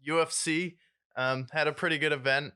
UFC had a pretty good event.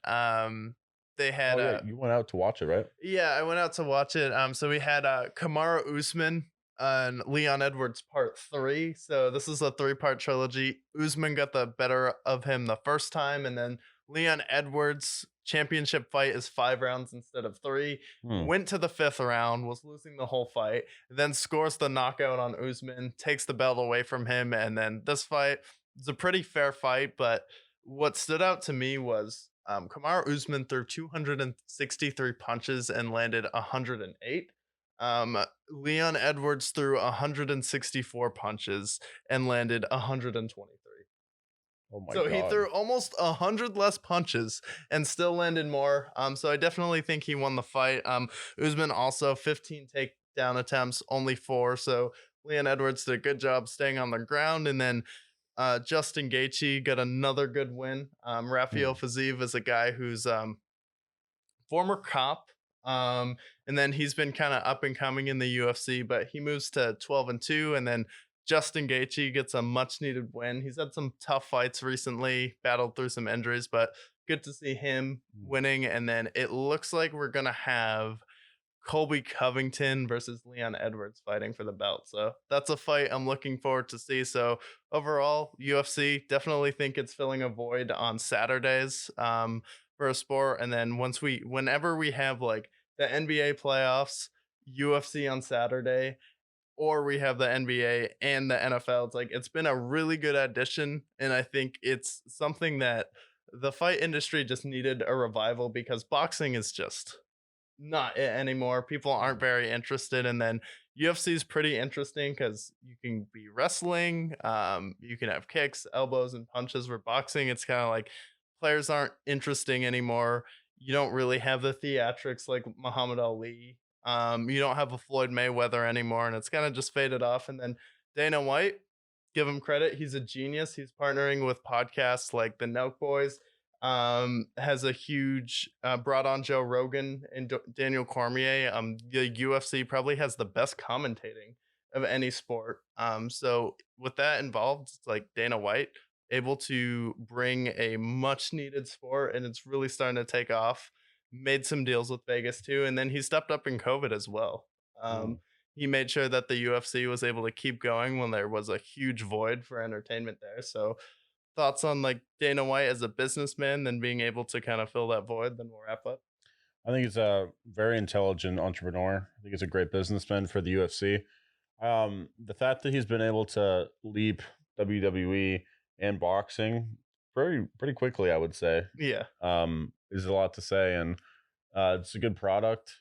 They had Oh yeah, you went out to watch it, right? yeah, I went out to watch it. So we had Kamara Usman and Leon Edwards part three. So this is a three-part trilogy. Usman got the better of him the first time, and then Leon Edwards championship fight is 5 rounds instead of three. Hmm. Went to the fifth round, was losing the whole fight, then scores the knockout on Usman, takes the belt away from him, and then this fight is a pretty fair fight. But what stood out to me was Kamaru Usman threw 263 punches and landed 108. Leon Edwards threw 164 punches and landed 123. Oh my So he god. threw almost 100 less punches and still landed more. So I definitely think he won the fight. Usman also 15 takedown attempts, only four. So Leon Edwards did a good job staying on the ground. And then Justin Gaethje got another good win. Rafael Hmm. Fiziev is a guy who's former cop. And then he's been kind of up and coming in the UFC, but he moves to 12-2. And then Justin Gaethje gets a much needed win. He's had some tough fights recently, battled through some injuries, but good to see him Hmm. winning. And then it looks like we're going to have Colby Covington versus Leon Edwards fighting for the belt. So that's a fight I'm looking forward to see. So overall, UFC definitely think it's filling a void on Saturdays for a sport. And then whenever we have like the NBA playoffs, UFC on Saturday, or we have the NBA and the NFL, it's been a really good addition. And I think it's something that the fight industry just needed a revival because boxing is just not it anymore. People aren't Hmm. very interested. And then UFC is pretty interesting because you can be wrestling, you can have kicks, elbows, and punches. Where boxing, it's kind of like players aren't interesting anymore. You don't really have the theatrics like Muhammad Ali. You don't have a Floyd Mayweather anymore, and it's kind of just faded off. And then Dana White, give him credit, he's a genius. He's partnering with podcasts like the Nelk Boys, has a huge brought on Joe Rogan and Daniel Cormier. The UFC probably has the best commentating of any sport. So with that involved, it's like Dana White able to bring a much needed sport, and it's really starting to take off. Made some deals with Vegas too, and then he stepped up in COVID as well. Hmm. Um, he made sure that the UFC was able to keep going when there was a huge void for entertainment there. So thoughts on like Dana White as a businessman, then being able to kind of fill that void, then we'll wrap up. I think he's a very intelligent entrepreneur. I think he's a great businessman for the UFC. The fact that he's been able to leap WWE and boxing pretty quickly, I would say, Yeah. is a lot to say, and it's a good product.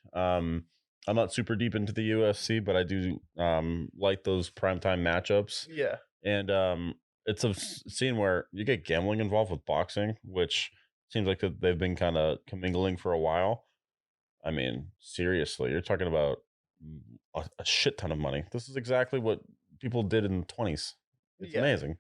I'm not super deep into the UFC, but I do like those primetime matchups, Yeah. and it's a scene where you get gambling involved with boxing, which seems like that they've been kind of commingling for a while. I mean, seriously, you're talking about a shit ton of money. This is exactly what people did in the 20s. It's Yeah. amazing.